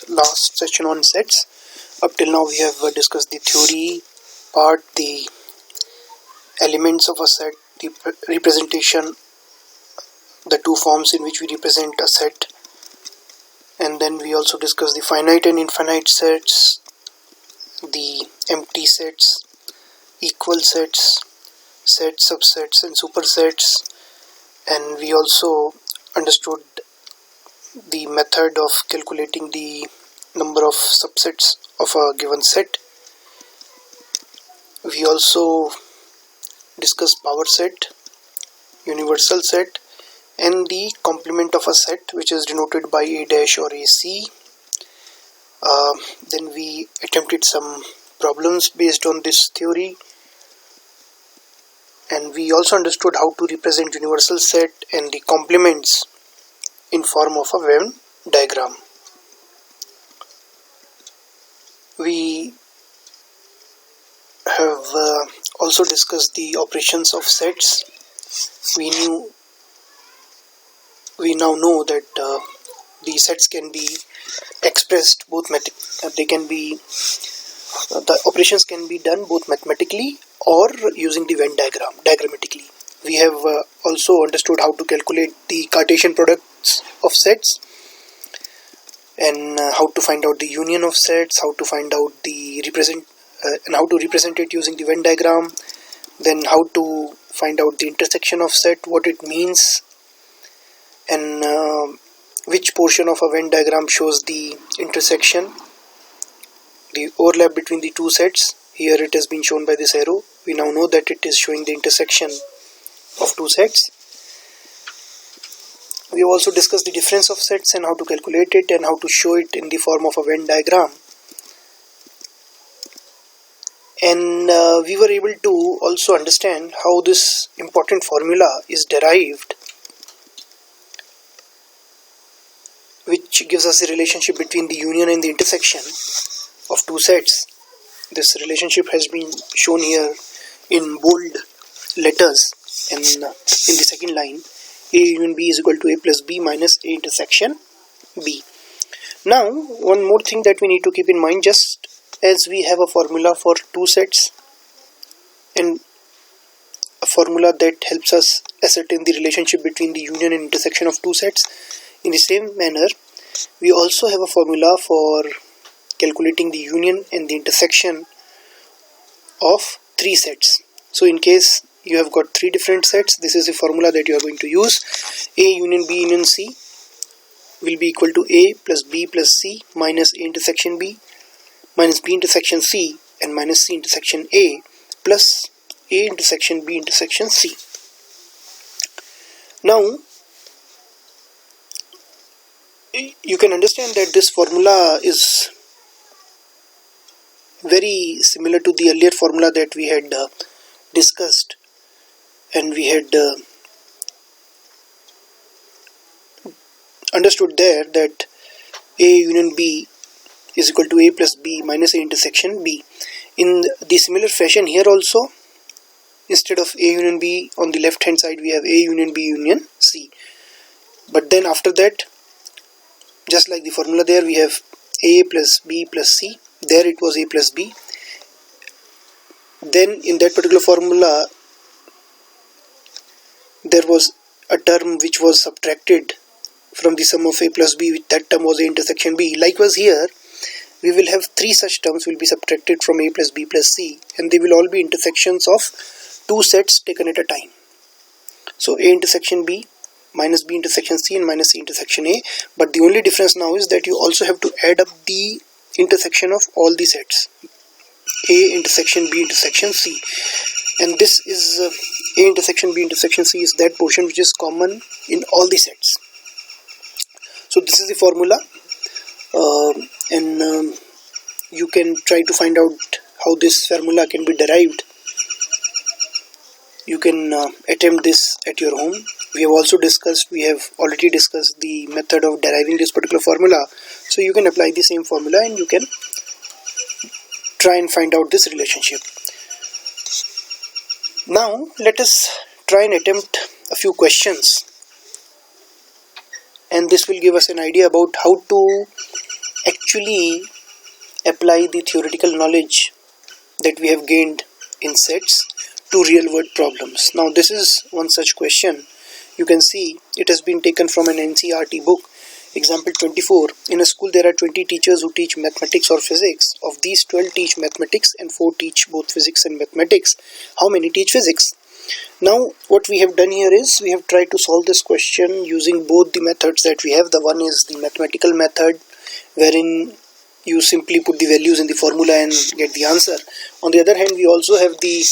last session on sets. Up till now we have discussed the theory part, the elements of a set, the representation, the two forms in which we represent a set, and then we also discussed the finite and infinite sets, the empty sets, equal sets, set subsets and supersets, and we also understood the method of calculating the number of subsets of a given set. We also discussed power set, universal set, and the complement of a set, which is denoted by a dash or AC. Then we attempted some problems based on this theory, and we also understood how to represent universal set and the complements in form of a Venn diagram. We have also discussed the operations of sets. We now know that the sets can be expressed both the operations can be done both mathematically or using the Venn diagram, diagrammatically. We have also understood how to calculate the Cartesian products of sets, and how to find out the union of sets, how to find out the and how to represent it using the Venn diagram, then how to find out the intersection of set, what it means, and which portion of a Venn diagram shows the intersection, the overlap between the two sets. Here it has been shown by this arrow. We now know that it is showing the intersection of two sets. We have also discussed the difference of sets and how to calculate it and how to show it in the form of a Venn diagram. And we were able to also understand how this important formula is derived, which gives us the relationship between the union and the intersection of two sets. This relationship has been shown here in bold letters, and in the second line, A union B is equal to A plus B minus A intersection B. Now, one more thing that we need to keep in mind, just as we have a formula for two sets and a formula that helps us ascertain the relationship between the union and intersection of two sets, in the same manner, we also have a formula for calculating the union and the intersection of three sets. So in case you have got three different sets, this is the formula that you are going to use. A union B union C will be equal to A plus B plus C minus A intersection B minus B intersection C and minus C intersection A plus A intersection B intersection C. Now, you can understand that this formula is very similar to the earlier formula that we had discussed, and we had understood there that A union B is equal to A plus B minus A intersection B. In the similar fashion here also, instead of A union B on the left hand side, we have A union B union C. But then after that, just like the formula there, we have A plus B plus C. There it was A plus B. Then in that particular formula, there was a term which was subtracted from the sum of A plus B. That term was A intersection B. Likewise here, we will have three such terms will be subtracted from A plus B plus C, and they will all be intersections of two sets taken at a time. So A intersection B minus B intersection C and minus C intersection A. But the only difference now is that you also have to add up the intersection of all the sets, A intersection B intersection C, and this is A intersection B intersection C is that portion which is common in all the sets. So this is the formula, and you can try to find out how this formula can be derived. You can attempt this at your home. We have already discussed the method of deriving this particular formula, so you can apply the same formula and you can try and find out this relationship. Now let us try and attempt a few questions, and this will give us an idea about how to actually apply the theoretical knowledge that we have gained in sets to real world problems. Now this is one such question. You can see it has been taken from an NCERT book. Example 24. In a school there are 20 teachers who teach mathematics or physics. Of these, 12 teach mathematics and 4 teach both physics and mathematics. How many teach physics? Now what we have done here is we have tried to solve this question using both the methods that we have. The one is the mathematical method, wherein you simply put the values in the formula and get the answer. On the other hand, we also have the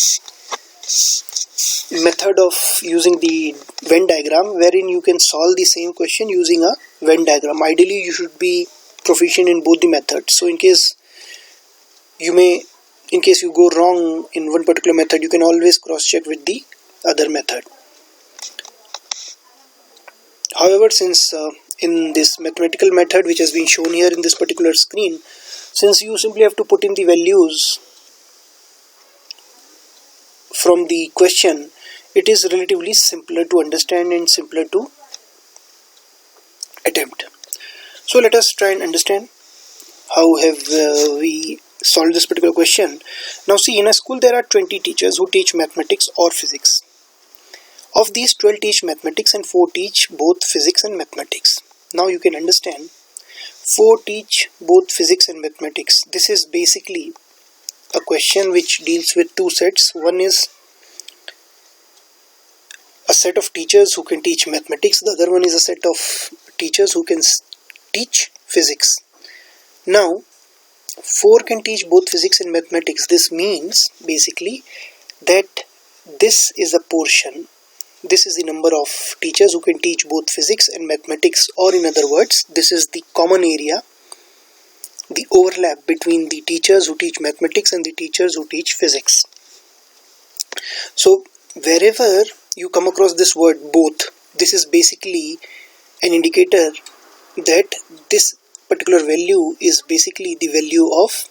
method of using the Venn diagram, wherein you can solve the same question using a Venn diagram. Ideally you should be proficient in both the methods, so in case you go wrong in one particular method, you can always cross check with the other method. However, since in this mathematical method which has been shown here in this particular screen, since you simply have to put in the values from the question, it is relatively simpler to understand and simpler to attempt. So let us try and understand how have we solved this particular question. Now see, in a school there are 20 teachers who teach mathematics or physics. Of these, 12 teach mathematics and 4 teach both physics and mathematics. Now you can understand, 4 teach both physics and mathematics. This is basically a question which deals with two sets. One is a set of teachers who can teach mathematics. The other one is a set of teachers who can teach physics. Now 4 can teach both physics and mathematics. This means basically that this is a portion. This is the number of teachers who can teach both physics and mathematics, or in other words, this is the common area, the overlap between the teachers who teach mathematics and the teachers who teach physics. So wherever you come across this word both, this is basically an indicator that this particular value is basically the value of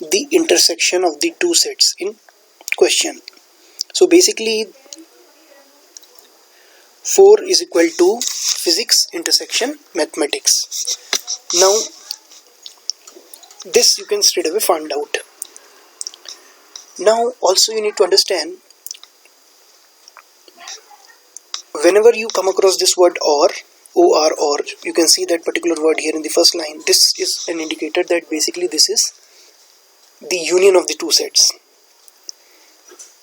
the intersection of the two sets in question. So basically 4 is equal to physics intersection mathematics. Now this you can straight away find out. Now also you need to understand, whenever you come across this word or, you can see that particular word here in the first line. This is an indicator that basically this is the union of the two sets.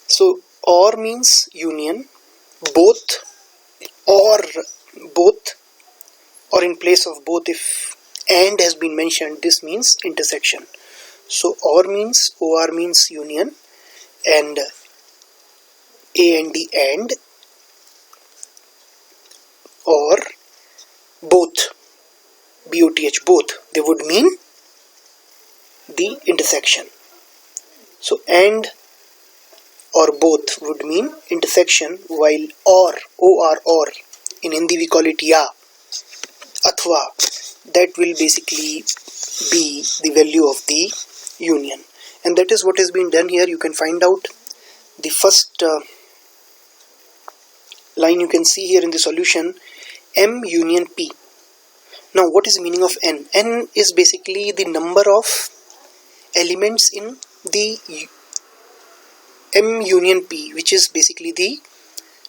So or means union, both, or in place of both if and has been mentioned, this means intersection. So or means union, and A and D and, or both, BOTH, both, they would mean the intersection. So and or both would mean intersection, while or in Hindi we call it ya, athwa, that will basically be the value of the union. And that is what has been done here. You can find out the first line you can see here in the solution, M union P. Now what is the meaning of N? N is basically the number of elements in the M union P, which is basically the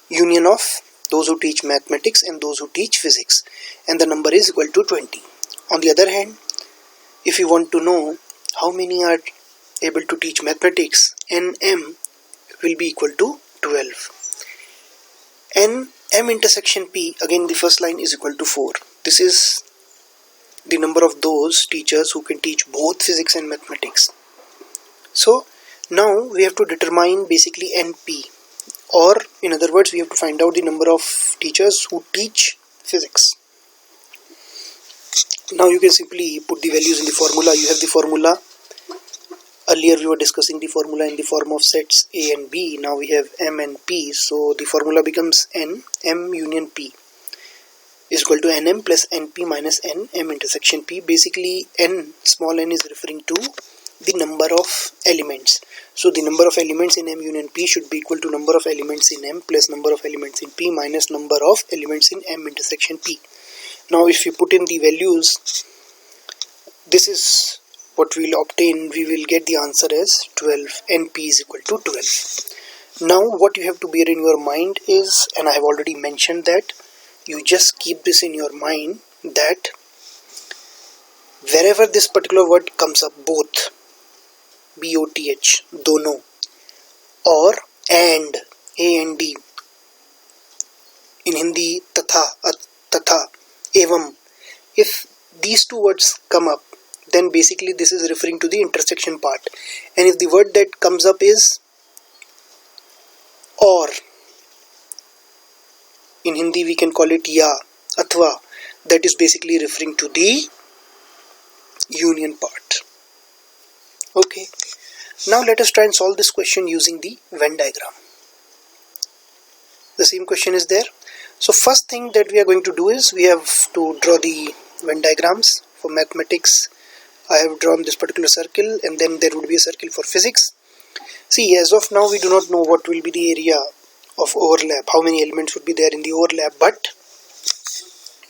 union of those who teach mathematics and those who teach physics, and the number is equal to 20. On the other hand, if you want to know how many are able to teach mathematics, NM will be equal to 12. M intersection P, again the first line, is equal to 4. This is the number of those teachers who can teach both physics and mathematics. So now we have to determine basically NP, or in other words we have to find out the number of teachers who teach physics. Now you can simply put the values in the formula. You have the formula. Earlier we were discussing the formula in the form of sets A and B. Now we have M and P. So the formula becomes M union P is equal to NM plus NP minus N, M intersection P. Basically N, small n, is referring to the number of elements. So the number of elements in M union P should be equal to number of elements in M plus number of elements in P minus number of elements in M intersection P. Now if you put in the values, this is what we will obtain. We will get the answer as 12, and P is equal to 12. Now what you have to bear in your mind is, and I have already mentioned that, you just keep this in your mind that wherever this particular word comes up, both, B-O-T-H, dono, or and, A-N-D, in Hindi, tatha, tatha, evam, if these two words come up, then basically this is referring to the intersection part. And if the word that comes up is or, in Hindi we can call it ya, athva, that is basically referring to the union part. Okay, now let us try and solve this question using the Venn diagram. The same question is there. So first thing that we are going to do is we have to draw the Venn diagrams. For mathematics, I have drawn this particular circle, and then there would be a circle for physics. See, as of now we do not know what will be the area of overlap, how many elements would be there in the overlap, but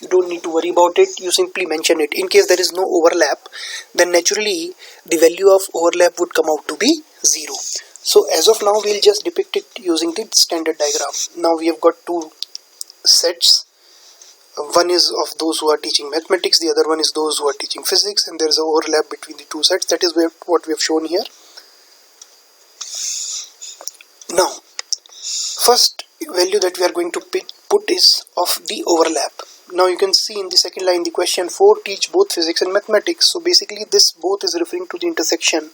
you don't need to worry about it. You simply mention it. In case there is no overlap, then naturally the value of overlap would come out to be 0. So as of now we'll just depict it using the standard diagram. Now we have got two sets. One is of those who are teaching mathematics, the other one is those who are teaching physics, and there is an overlap between the two sets. That is what we have shown here. Now, first value that we are going to put is of the overlap. Now you can see in the second line the question, 4 teach both physics and mathematics. So basically this both is referring to the intersection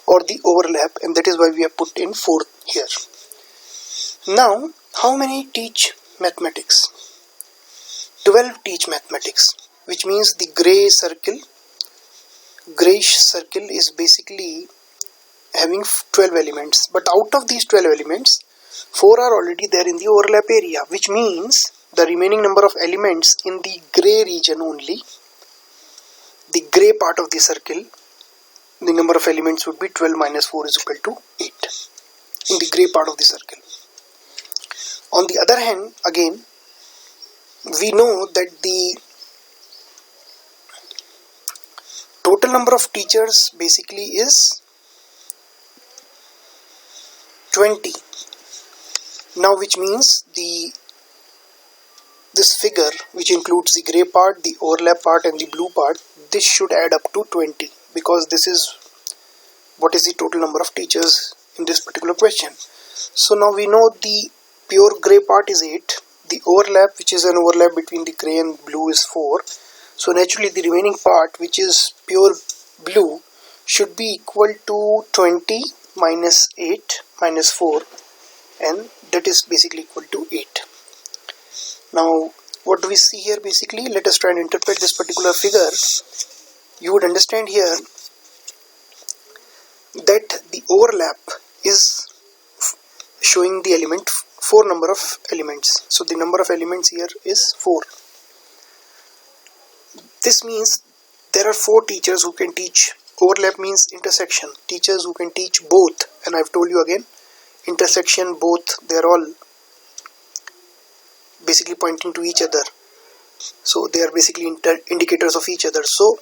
or the overlap, and that is why we have put in 4 here. Now, how many teach mathematics? 12 teach mathematics, which means the grayish circle is basically having 12 elements, but out of these 12 elements 4 are already there in the overlap area, which means the remaining number of elements in the gray region only, the gray part of the circle, the number of elements would be 12 minus 4 is equal to 8 in the gray part of the circle. On the other hand, again, we know that the total number of teachers basically is 20. Now which means this figure, which includes the gray part, the overlap part and the blue part, this should add up to 20, because this is what is the total number of teachers in this particular question. So now we know the pure gray part is 8. The overlap, which is an overlap between the gray and blue, is 4. So naturally the remaining part, which is pure blue, should be equal to 20 minus 8 minus 4, and that is basically equal to 8. Now what do we see here basically? Let us try and interpret this particular figure. You would understand here that the overlap is showing the element 4 number of elements. So the number of elements here is 4. This means there are 4 teachers who can teach. Overlap means intersection. Teachers who can teach both. And I've told you again, intersection, both, they are all basically pointing to each other. So they are basically indicators of each other. So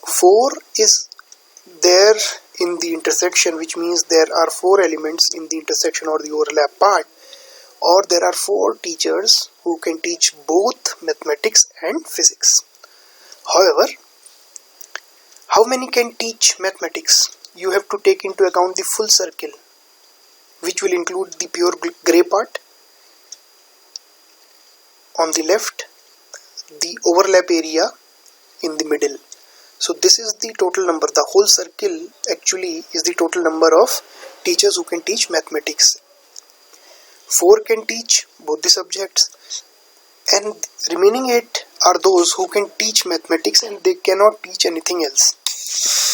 4 is there in the intersection, which means there are 4 elements in the intersection or the overlap part. Or there are 4 teachers who can teach both mathematics and physics. However, how many can teach mathematics? You have to take into account the full circle, which will include the pure grey part on the left, the overlap area in the middle. So this is the total number. The whole circle actually is the total number of teachers who can teach mathematics. 4 can teach both the subjects, and remaining 8 are those who can teach mathematics and they cannot teach anything else.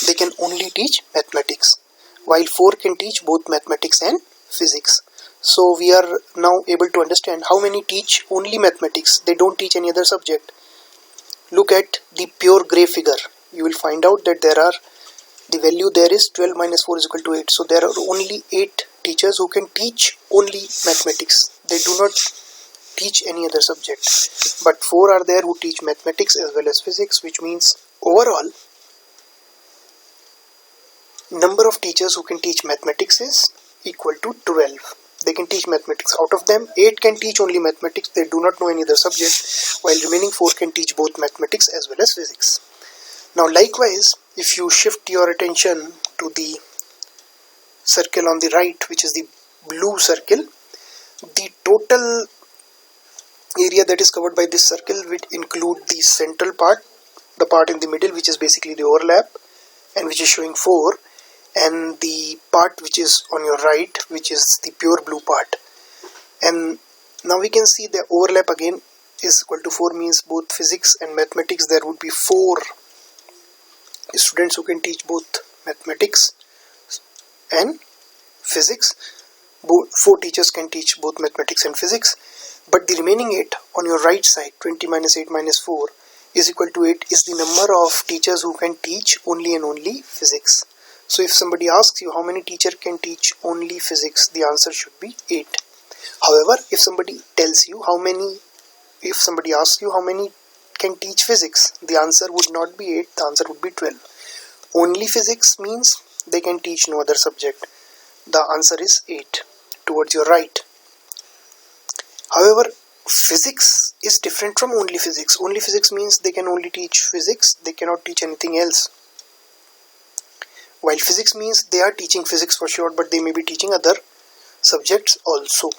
They can only teach mathematics, while 4 can teach both mathematics and physics. So we are now able to understand how many teach only mathematics. They don't teach any other subject. Look at the pure grey figure. You will find out that the value there is 12 minus 4 is equal to 8. So there are only 8 teachers who can teach only mathematics. They do not teach any other subject. But 4 are there who teach mathematics as well as physics, which means overall number of teachers who can teach mathematics is equal to 12. They can teach mathematics. Out of them, 8 can teach only mathematics. They do not know any other subject, while remaining 4 can teach both mathematics as well as physics. Now likewise, if you shift your attention to the circle on the right, which is the blue circle, the total area that is covered by this circle will include the central part, the part in the middle which is basically the overlap and which is showing 4, and the part which is on your right, which is the pure blue part. And now we can see the overlap again is equal to 4, means both physics and mathematics there would be 4 students who can teach both mathematics and physics. 4 teachers can teach both mathematics and physics, but the remaining 8 on your right side, 20 minus 8 minus 4 is equal to 8, is the number of teachers who can teach only and only physics. So if somebody asks you how many teachers can teach only physics, the answer should be 8. However, if somebody asks you how many can teach physics, the answer would not be 8, the answer would be 12. Only physics means they can teach no other subject. The answer is 8 towards your right. However, physics is different from only physics. Only physics means they can only teach physics, they cannot teach anything else. While physics means they are teaching physics for sure, but they may be teaching other subjects also.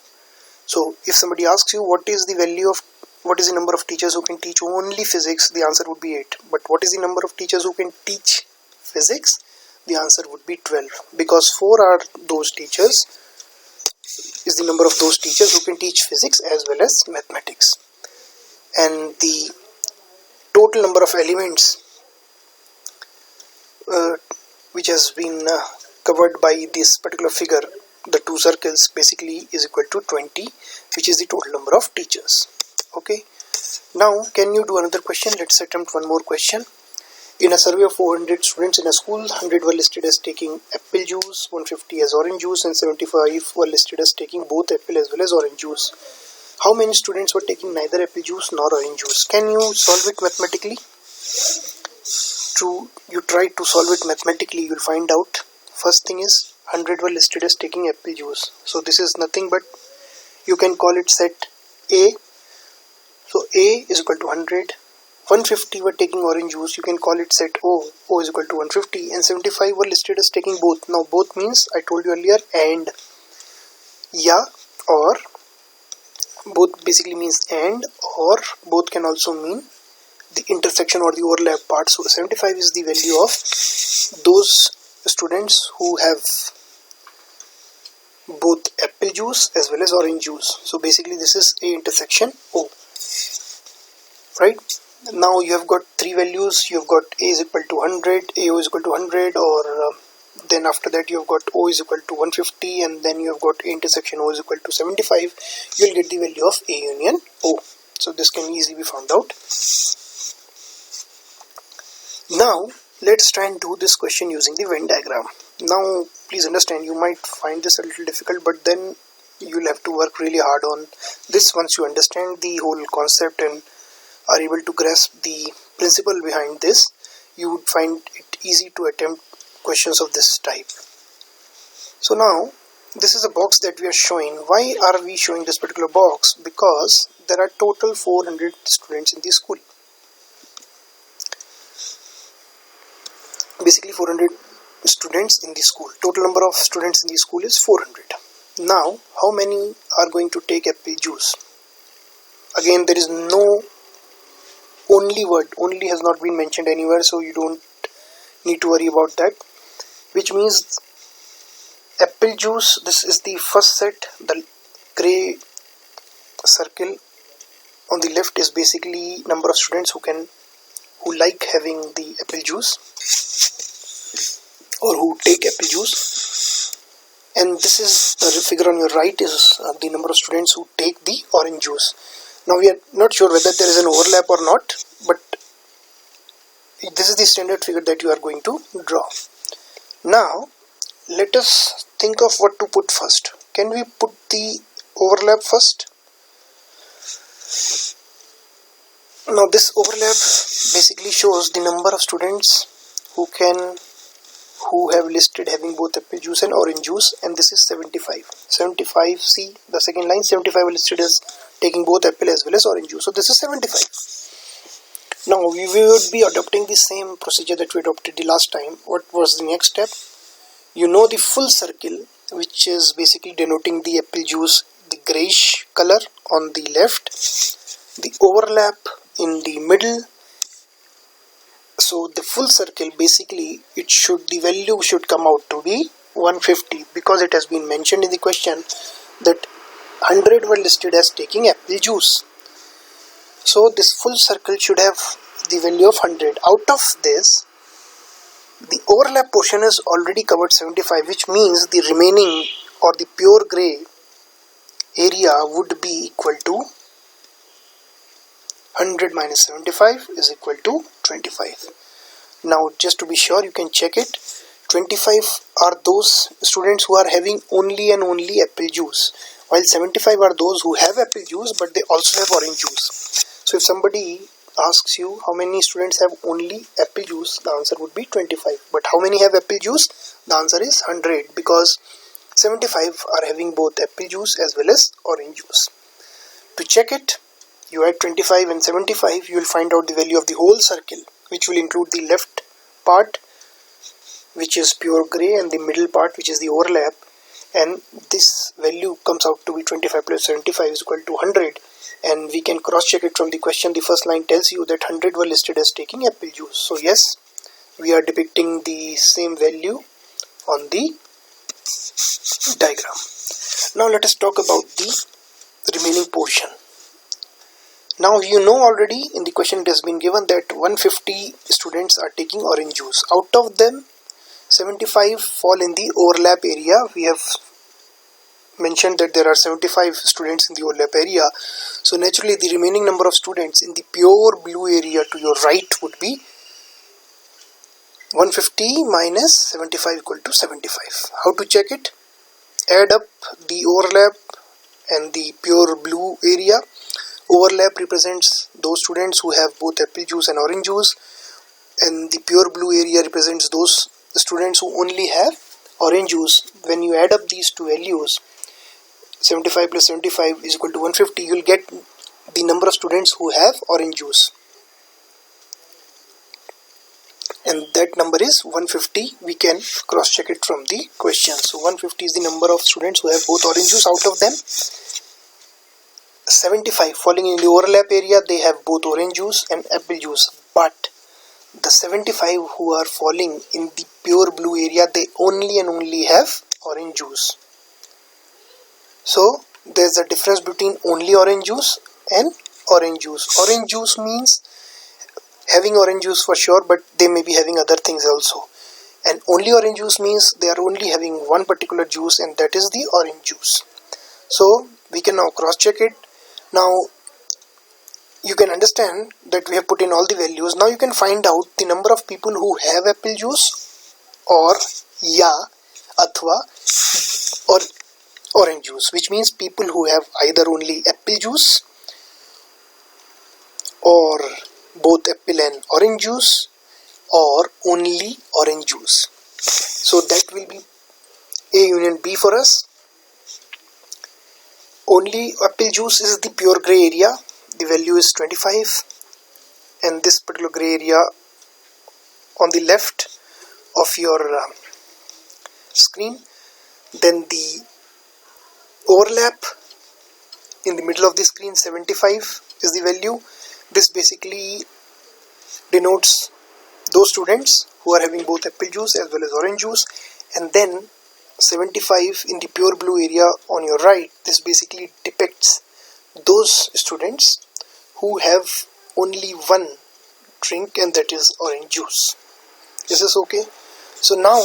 So if somebody asks you what is the number of teachers who can teach only physics, the answer would be 8. But what is the number of teachers who can teach physics? The answer would be 12, because 4 are those teachers, is the number of those teachers who can teach physics as well as mathematics. And the total number of elements which has been covered by this particular figure, the 2 circles, basically is equal to 20, which is the total number of teachers. Okay, now can you do another question? Let's attempt one more question. In a survey of 400 students in a school, 100 were listed as taking apple juice, 150 as orange juice, and 75 were listed as taking both apple as well as orange juice. How many students were taking neither apple juice nor orange juice? Can you solve it mathematically? You try to solve it mathematically, you will find out. First thing is 100 were listed as taking apple juice. So this is nothing but, you can call it set A. So A is equal to 100. 150 were taking orange juice, you can call it set O. O is equal to 150, and 75 were listed as taking both. Now both means, I told you earlier, and, yeah, or, both basically means and, or both can also mean the intersection or the overlap part. So 75 is the value of those students who have both apple juice as well as orange juice. So basically this is A intersection O, right? Now you have got 3 values. You have got A is equal to 100, AO is equal to 100, or then after that you have got O is equal to 150, and then you have got A intersection O is equal to 75. You will get the value of A union O. So this can easily be found out. Now let's try and do this question using the Venn diagram. Now please understand, you might find this a little difficult, but then you will have to work really hard on this. Once you understand the whole concept and are able to grasp the principle behind this, you would find it easy to attempt questions of this type. So now this is a box that we are showing. Why are we showing this particular box? Because there are total 400 students in the school. Basically 400 students in the school. Total number of students in the school is 400. Now how many are going to take apple juice? Again, there is no only word, only has not been mentioned anywhere, so you don't need to worry about that. Which means apple juice, this is the first set. The grey circle on the left is basically number of students who like having the apple juice or who take apple juice, and this is the figure on your right is the number of students who take the orange juice. Now we are not sure whether there is an overlap or not, but this is the standard figure that you are going to draw. Now let us think of what to put first. Can we put the overlap first? Now this overlap basically shows the number of students who can who have listed having both apple juice and orange juice, and this is 75. 75, see the second line, 75 are listed as taking both apple as well as orange juice. So this is 75. Now we would be adopting the same procedure that we adopted the last time. What was the next step? You know the full circle, which is basically denoting the apple juice, the grayish color on the left, the overlap in the middle. So the full circle, basically the value should come out to be 150, because it has been mentioned in the question that 100 were listed as taking apple juice. So this full circle should have the value of 100. Out of this, the overlap portion is already covered 75, which means the remaining or the pure gray area would be equal to 100 minus 75 is equal to 25. Now just to be sure, you can check it. 25 are those students who are having only and only apple juice, while 75 are those who have apple juice but they also have orange juice. So if somebody asks you how many students have only apple juice, the answer would be 25. But how many have apple juice? The answer is 100, because 75 are having both apple juice as well as orange juice. To check it, you add 25 and 75, you will find out the value of the whole circle, which will include the left part, which is pure grey, and the middle part, which is the overlap, and this value comes out to be 25 plus 75 is equal to 100, and we can cross check it from the question. The first line tells you that 100 were listed as taking apple juice. So yes, we are depicting the same value on the diagram. Now let us talk about the remaining portion. Now you know already in the question it has been given that 150 students are taking orange juice. Out of them, 75 fall in the overlap area. We have mentioned that there are 75 students in the overlap area. So naturally the remaining number of students in the pure blue area to your right would be 150 minus 75 equal to 75. How to check it? Add up the overlap and the pure blue area. Overlap represents those students who have both apple juice and orange juice, and the pure blue area represents those students who only have orange juice. When you add up these two values, 75 plus 75 is equal to 150, you will get the number of students who have orange juice, and that number is 150. We can cross check it from the question. So 150 is the number of students who have both orange juice. Out of them, 75 falling in the overlap area, they have both orange juice and apple juice, but the 75 who are falling in the pure blue area, they only and only have orange juice. So there's a difference between only orange juice and orange juice. Orange juice means having orange juice for sure, but they may be having other things also. And only orange juice means they are only having one particular juice, and that is the orange juice. So we can now cross check it. Now you can understand that we have put in all the values. Now you can find out the number of people who have apple juice, or athwa, or orange juice, which means people who have either only apple juice or both apple and orange juice, or only orange juice. So that will be A union B for us. Only apple juice is the pure gray area. The value is 25, and this particular gray area on the left of your screen. Then the overlap in the middle of the screen, 75 is the value. This basically denotes those students who are having both apple juice as well as orange juice. And then 75 in the pure blue area on your right, this basically depicts those students who have only one drink, and that is orange juice. This is okay. So now,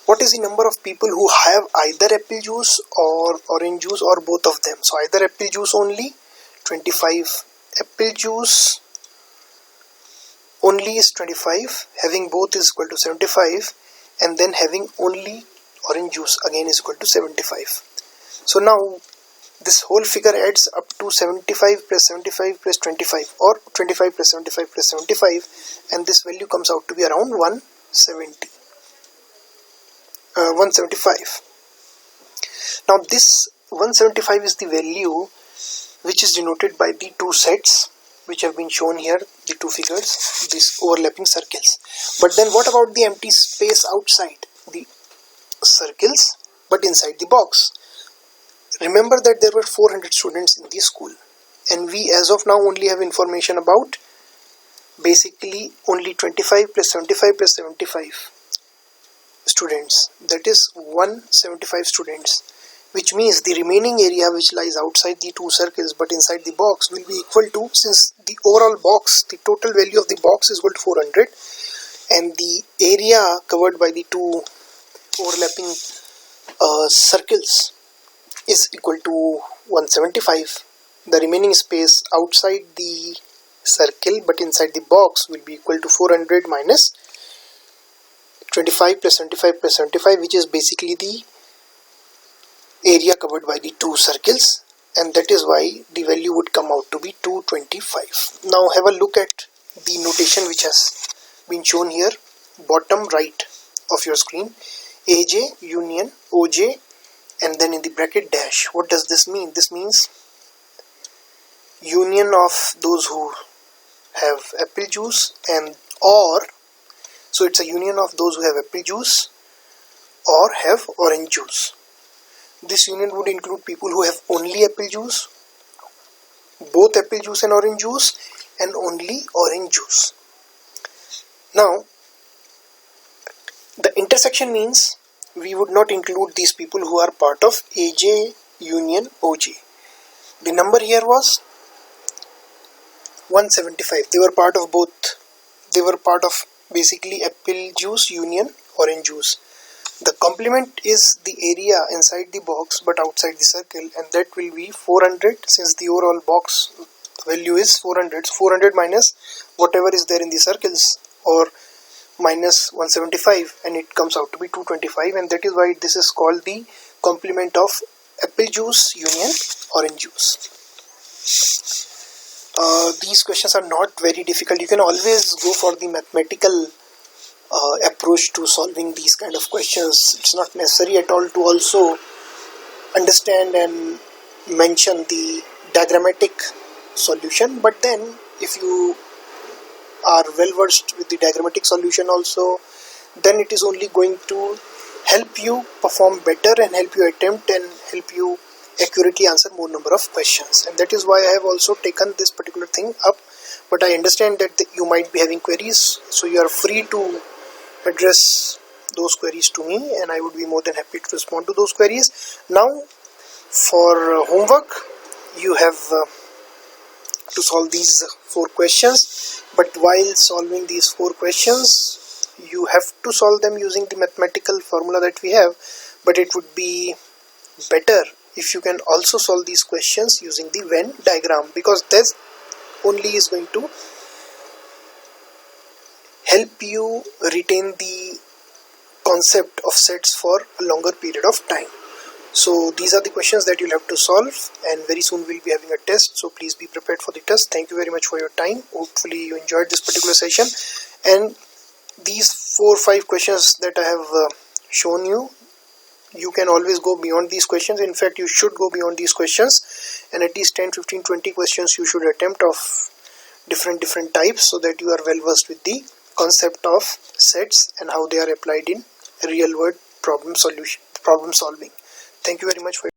what is the number of people who have either apple juice or orange juice, or both of them? So either apple juice only, 25. Apple juice only is 25, having both is equal to 75, and then having only orange juice again is equal to 75. So now this whole figure adds up to 75 plus 75 plus 25, or 25 plus 75 plus 75, and this value comes out to be around 1 175. Now this 175 is the value which is denoted by the two sets which have been shown here, the two figures, these overlapping circles. But then what about the empty space outside the circles but inside the box? Remember that there were 400 students in the school, and we as of now only have information about basically only 25 plus 75 plus 75 students, that is 175 students, which means the remaining area which lies outside the two circles but inside the box will be equal to, since the overall box, the total value of the box is equal to 400, and the area covered by the two overlapping circles is equal to 175. The remaining space outside the circle but inside the box will be equal to 400 minus 25 plus 75 plus 75, which is basically the area covered by the two circles, and that is why the value would come out to be 225. Now have a look at the notation which has been shown here, bottom right of your screen. AJ union OJ, and then in the bracket dash. What does this mean? This means union of those who have apple juice and or, so it's a union of those who have apple juice or have orange juice. This union would include people who have only apple juice, both apple juice and orange juice, and only orange juice. Now the intersection means we would not include these people who are part of AJ union OJ. The number here was 175. They were part of both. They were part of basically apple juice union orange juice. The complement is the area inside the box but outside the circle, and that will be 400, since the overall box value is 400. So 400 minus whatever is there in the circles, or minus 175, and it comes out to be 225, and that is why this is called the complement of apple juice union orange juice. These questions are not very difficult. You can always go for the mathematical approach to solving these kind of questions. It's not necessary at all to also understand and mention the diagrammatic solution, but then if you are well versed with the diagrammatic solution also, then it is only going to help you perform better and help you attempt and help you accurately answer more number of questions. And that is why I have also taken this particular thing up, but I understand that you might be having queries, so you are free to address those queries to me, and I would be more than happy to respond to those queries. Now for homework, you have to solve these 4 questions, but while solving these 4 questions you have to solve them using the mathematical formula that we have, but it would be better if you can also solve these questions using the Venn diagram, because that only is going to help you retain the concept of sets for a longer period of time. So these are the questions that you'll have to solve, and very soon we'll be having a test, so please be prepared for the test. Thank you very much for your time. Hopefully you enjoyed this particular session, and these 4 or 5 questions that I have shown you, you can always go beyond these questions. In fact, you should go beyond these questions, and at least 10, 15, 20 questions you should attempt of different types, so that you are well versed with the concept of sets and how they are applied in real world problem solving. Thank you very much for